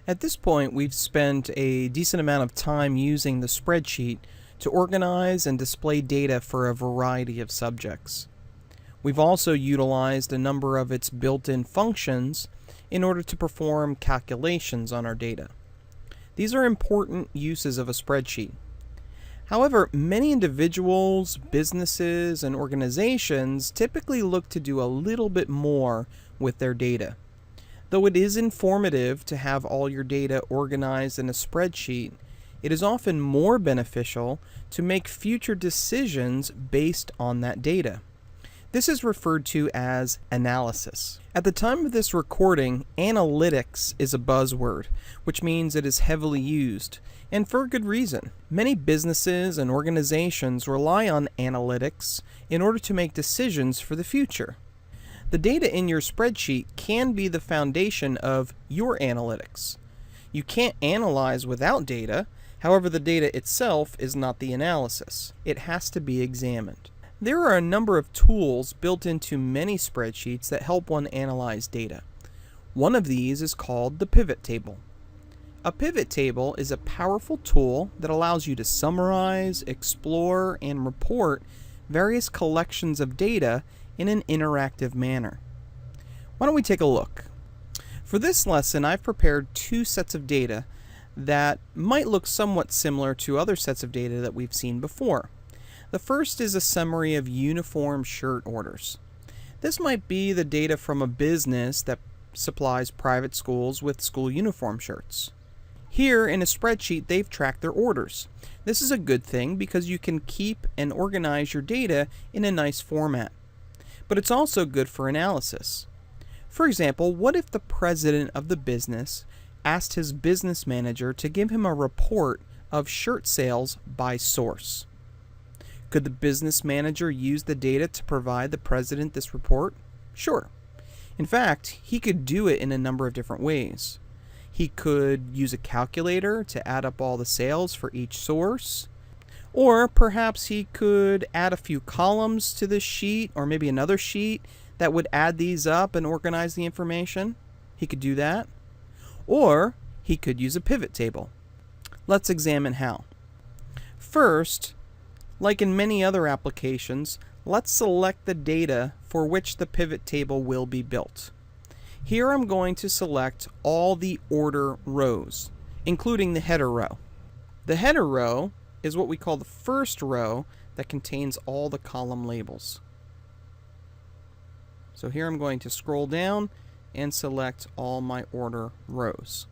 At this point, we've spent a decent amount of time using the spreadsheet to organize and display data for a variety of subjects. We've also utilized a number of its built-in functions in order to perform calculations on our data. These are important uses of a spreadsheet. However, many individuals, businesses, and organizations typically look to do a little bit more with their data. Though it is informative to have all your data organized in a spreadsheet, it is often more beneficial to make future decisions based on that data. This is referred to as analysis. At the time of this recording, analytics is a buzzword, which means it is heavily used, and for a good reason. Many businesses and organizations rely on analytics in order to make decisions for the future. The data in your spreadsheet can be the foundation of your analytics. You can't analyze without data, however, the data itself is not the analysis. It has to be examined. There are a number of tools built into many spreadsheets that help one analyze data. One of these is called the pivot table. A pivot table is a powerful tool that allows you to summarize, explore, and report various collections of data in an interactive manner. Why don't we take a look? For this lesson, I've prepared two sets of data that might look somewhat similar to other sets of data that we've seen before. The first is a summary of uniform shirt orders. This might be the data from a business that supplies private schools with school uniform shirts. Here in a spreadsheet, they've tracked their orders. This is a good thing because you can keep and organize your data in a nice format. But it's also good for analysis. For example, what if the president of the business asked his business manager to give him a report of shirt sales by source? Could the business manager use the data to provide the president this report? Sure. In fact, he could do it in a number of different ways. He could use a calculator to add up all the sales for each source. Or perhaps he could add a few columns to this sheet, or maybe another sheet that would add these up and organize the information. He could do that. Or he could use a pivot table. Let's examine how. First, like in many other applications, let's select the data for which the pivot table will be built. Here I'm going to select all the order rows, including the header row. The header row is what we call the first row that contains all the column labels. So here I'm going to scroll down and select all my order rows.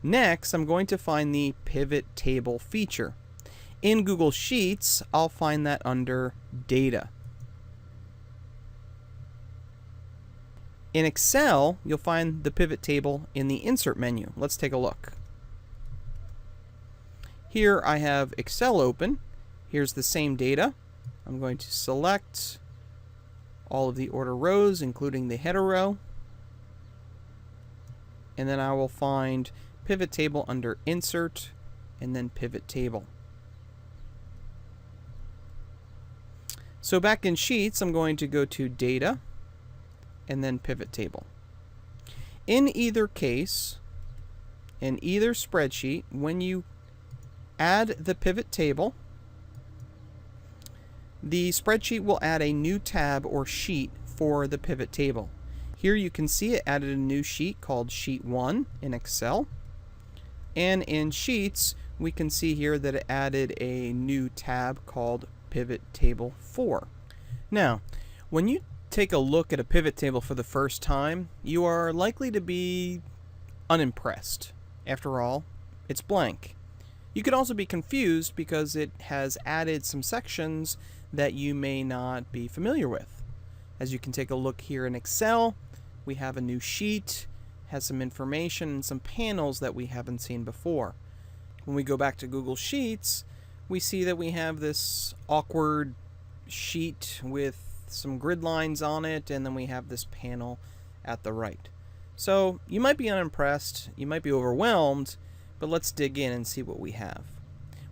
Next, I'm going to find the pivot table feature. In Google Sheets, I'll find that under Data. In Excel, you'll find the pivot table in the Insert menu. Let's take a look. Here I have Excel open. Here's the same data. I'm going to select all of the order rows, including the header row. And then I will find pivot table under Insert and then pivot table. So back in Sheets, I'm going to go to Data and then Pivot Table. In either case, in either spreadsheet, when you add the pivot table, the spreadsheet will add a new tab or sheet for the pivot table. Here you can see it added a new sheet called Sheet 1 in Excel. And in Sheets, we can see here that it added a new tab called Pivot Table 4. Now, when you take a look at a pivot table for the first time, you are likely to be unimpressed. After all, it's blank. You could also be confused because it has added some sections that you may not be familiar with. As you can take a look here in Excel, we have a new sheet, has some information and some panels that we haven't seen before. When we go back to Google Sheets, we see that we have this awkward sheet with some grid lines on it, and then we have this panel at the right. So you might be unimpressed, you might be overwhelmed, but let's dig in and see what we have.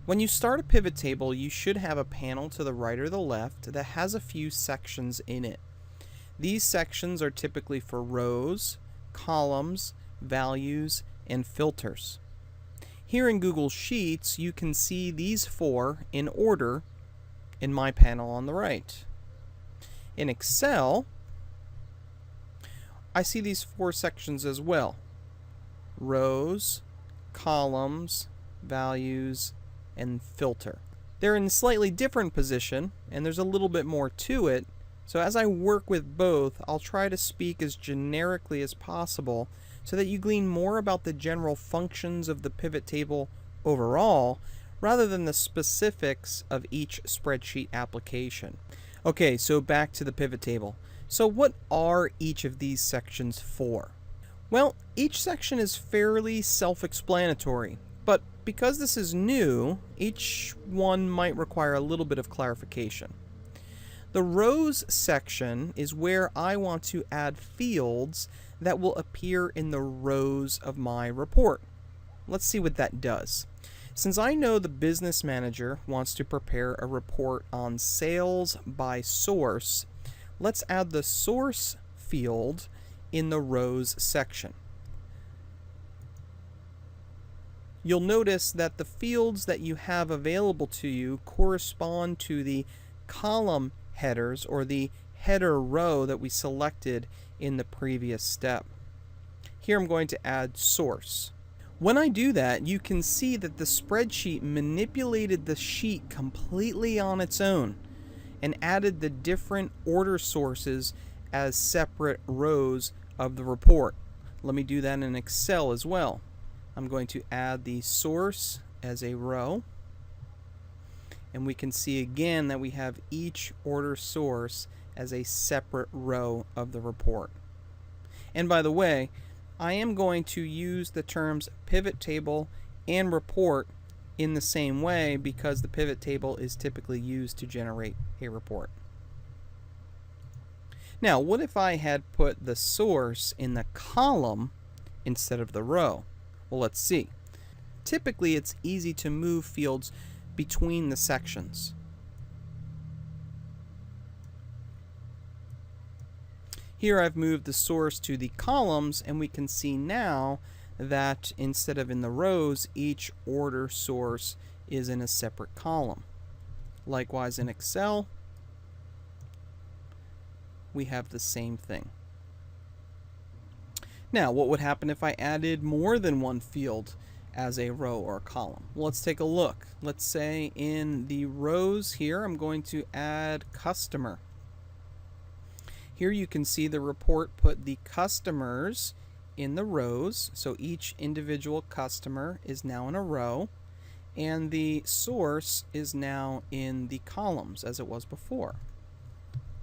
When you start a pivot table, you should have a panel to the right or the left that has a few sections in it. These sections are typically for rows, columns, values, and filters. Here in Google Sheets, you can see these four in order in my panel on the right. In Excel, I see these four sections as well: rows, columns, values, and filter. They're in a slightly different position, and there's a little bit more to it. So as I work with both, I'll try to speak as generically as possible so that you glean more about the general functions of the pivot table overall, rather than the specifics of each spreadsheet application. Okay, so back to the pivot table. So what are each of these sections for? Well, each section is fairly self-explanatory, but because this is new, each one might require a little bit of clarification. The rows section is where I want to add fields that will appear in the rows of my report. Let's see what that does. Since I know the business manager wants to prepare a report on sales by source, let's add the source field in the rows section. You'll notice that the fields that you have available to you correspond to the column headers or the header row that we selected in the previous step. Here I'm going to add source. When I do that, you can see that the spreadsheet manipulated the sheet completely on its own and added the different order sources as separate rows of the report. Let me do that in Excel as well. I'm going to add the source as a row, and we can see again that we have each order source as a separate row of the report. And by the way, I am going to use the terms pivot table and report in the same way because the pivot table is typically used to generate a report. Now, what if I had put the source in the column instead of the row? Well, let's see. Typically, it's easy to move fields between the sections. Here I've moved the source to the columns, and we can see now that instead of in the rows, each order source is in a separate column. Likewise in Excel, we have the same thing. Now, what would happen if I added more than one field as a row or a column? Well, let's take a look. Let's say in the rows here, I'm going to add customer. Here you can see the report put the customers in the rows, so each individual customer is now in a row, and the source is now in the columns as it was before.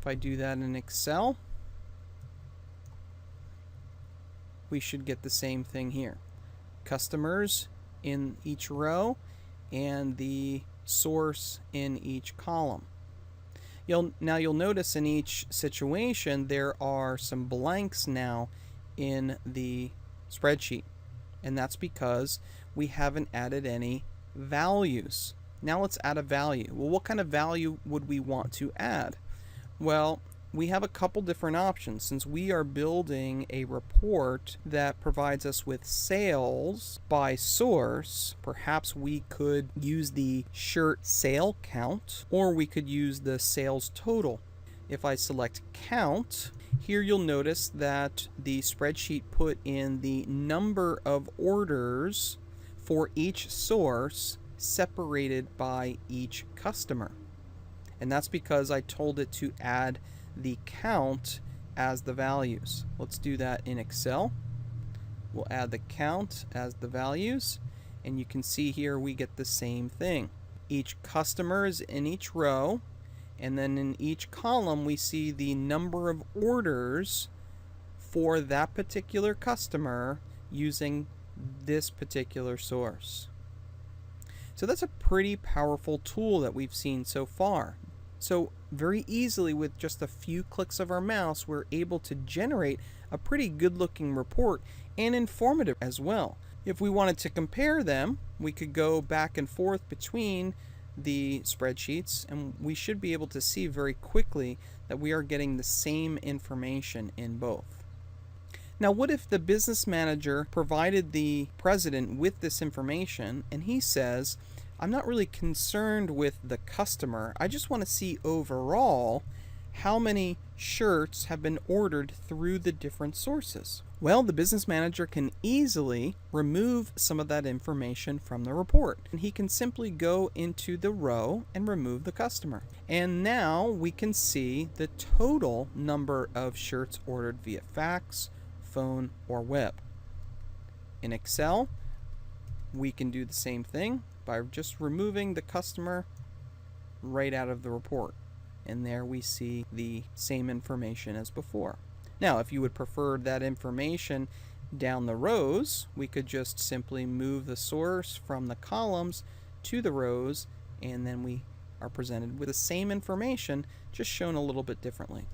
If I do that in Excel, we should get the same thing here. Customers in each row and the source in each column. You'll notice in each situation there are some blanks now in the spreadsheet, and that's because we haven't added any values. Now let's add a value. Well, what kind of value would we want to add? Well, we have a couple different options. Since we are building a report that provides us with sales by source, perhaps we could use the shirt sale count, or we could use the sales total. If I select count, here you'll notice that the spreadsheet put in the number of orders for each source separated by each customer. And that's because I told it to add the count as the values. Let's do that in Excel. We'll add the count as the values, and you can see here we get the same thing. Each customer is in each row, and then in each column we see the number of orders for that particular customer using this particular source. So that's a pretty powerful tool that we've seen so far. So very easily, with just a few clicks of our mouse, we're able to generate a pretty good looking report and informative as well. If we wanted to compare them, we could go back and forth between the spreadsheets, and we should be able to see very quickly that we are getting the same information in both. Now, what if the business manager provided the president with this information and he says, I'm not really concerned with the customer. I just want to see overall how many shirts have been ordered through the different sources. Well, the business manager can easily remove some of that information from the report. And he can simply go into the row and remove the customer. And now we can see the total number of shirts ordered via fax, phone, or web. In Excel, we can do the same thing by just removing the customer right out of the report. And there we see the same information as before. Now, if you would prefer that information down the rows, we could just simply move the source from the columns to the rows, and then we are presented with the same information, just shown a little bit differently.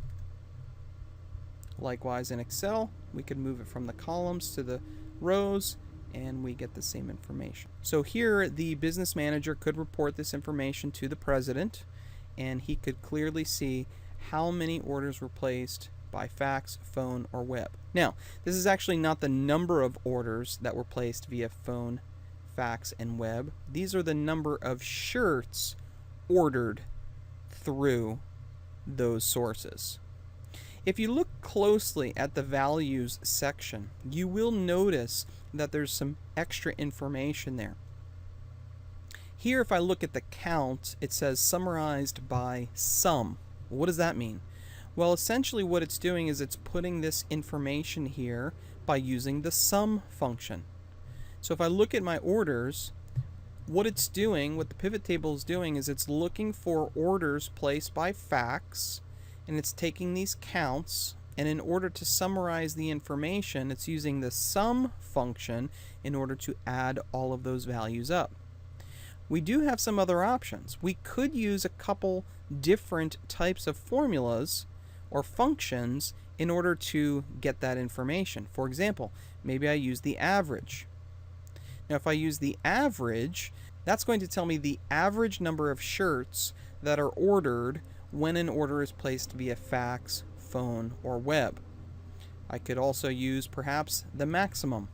Likewise, in Excel, we could move it from the columns to the rows, and we get the same information. So here, the business manager could report this information to the president, and he could clearly see how many orders were placed by fax, phone, or web. Now, this is actually not the number of orders that were placed via phone, fax, and web. These are the number of shirts ordered through those sources. If you look closely at the values section, you will notice that there's some extra information there. Here, if I look at the count, it says summarized by sum. What does that mean? Well, essentially what it's doing is it's putting this information here by using the sum function. So if I look at my orders, what it's doing, what the pivot table is doing, is it's looking for orders placed by fax, and it's taking these counts, and in order to summarize the information, it's using the sum function in order to add all of those values up. We do have some other options. We could use a couple different types of formulas or functions in order to get that information. For example, maybe I use the average. Now, if I use the average, that's going to tell me the average number of shirts that are ordered when an order is placed via fax, phone, or web. I could also use perhaps the maximum,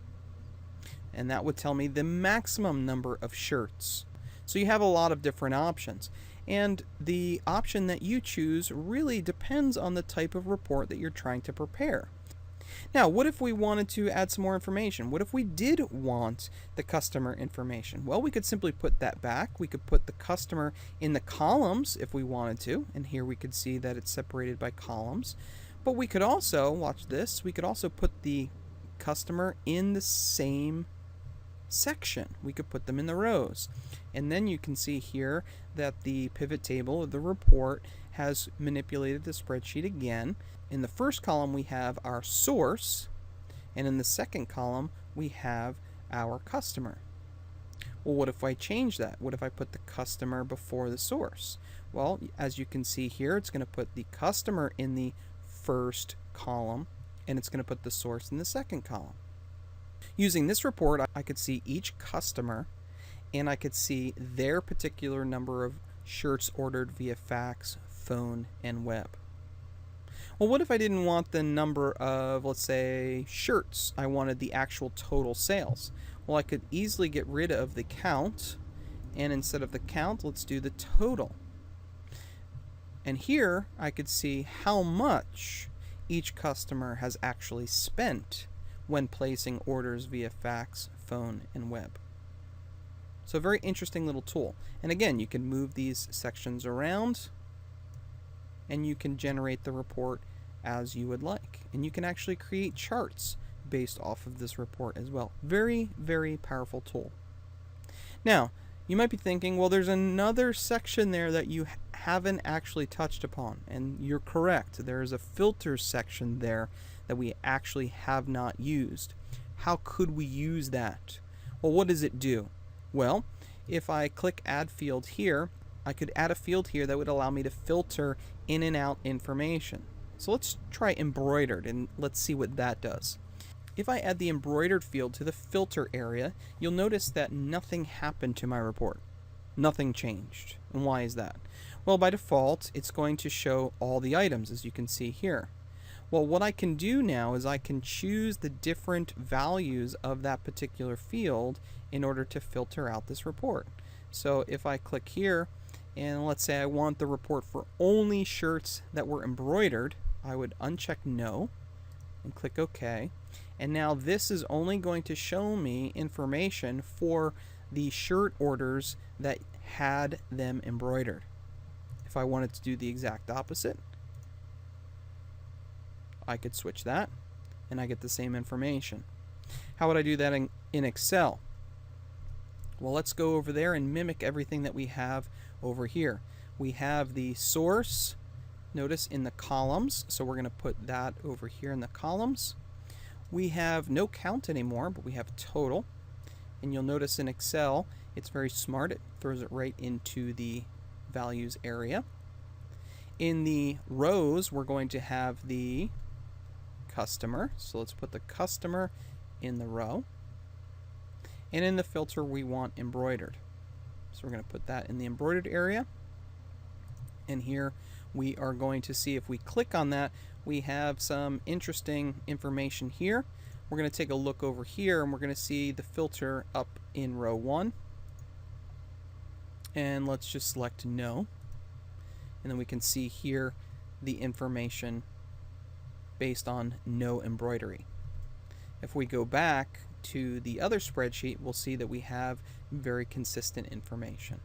and that would tell me the maximum number of shirts. So you have a lot of different options, and the option that you choose really depends on the type of report that you're trying to prepare. Now, what if we wanted to add some more information? What if we did want the customer information? Well, we could simply put that back. We could put the customer in the columns if we wanted to, and here we could see that it's separated by columns. But we could also, watch this, we could also put the customer in the same section. We could put them in the rows. And then you can see here that the pivot table of the report has manipulated the spreadsheet again. In the first column we have our source, and in the second column we have our customer. Well, what if I change that? What if I put the customer before the source? Well, as you can see here, it's going to put the customer in the first column, and it's going to put the source in the second column. Using this report, I could see each customer, and I could see their particular number of shirts ordered via fax, phone, and web. Well, what if I didn't want the number of, let's say, shirts? I wanted the actual total sales. Well, I could easily get rid of the count, and instead of the count, let's do the total. And here I could see how much each customer has actually spent when placing orders via fax, phone, and web. So a very interesting little tool. And again, you can move these sections around, and you can generate the report as you would like. And you can actually create charts based off of this report as well. Very, very powerful tool. Now, you might be thinking, well, there's another section there that you haven't actually touched upon. And you're correct. There is a filters section there that we actually have not used. How could we use that? Well, what does it do? Well, if I click add field here, I could add a field here that would allow me to filter in and out information. So let's try embroidered, and let's see what that does. If I add the embroidered field to the filter area, you'll notice that nothing happened to my report. Nothing changed. And why is that? Well, by default, it's going to show all the items, as you can see here. Well, what I can do now is I can choose the different values of that particular field in order to filter out this report. So if I click here, and let's say I want the report for only shirts that were embroidered, I would uncheck no and click OK. And now this is only going to show me information for the shirt orders that had them embroidered. If I wanted to do the exact opposite, I could switch that and I get the same information. How would I do that in Excel? Well, let's go over there and mimic everything that we have over here. We have the source, notice, in the columns, so we're going to put that over here in the columns. We have no count anymore, but we have total. And you'll notice in Excel, it's very smart. It throws it right into the values area. In the rows, we're going to have the customer. So let's put the customer in the row. And in the filter, we want embroidered. So we're going to put that in the embroidered area. And here we are going to see, if we click on that, we have some interesting information here. We're going to take a look over here and we're going to see the filter up in row 1. And let's just select no. And then we can see here the information based on no embroidery. If we go back to the other spreadsheet, we'll see that we have very consistent information.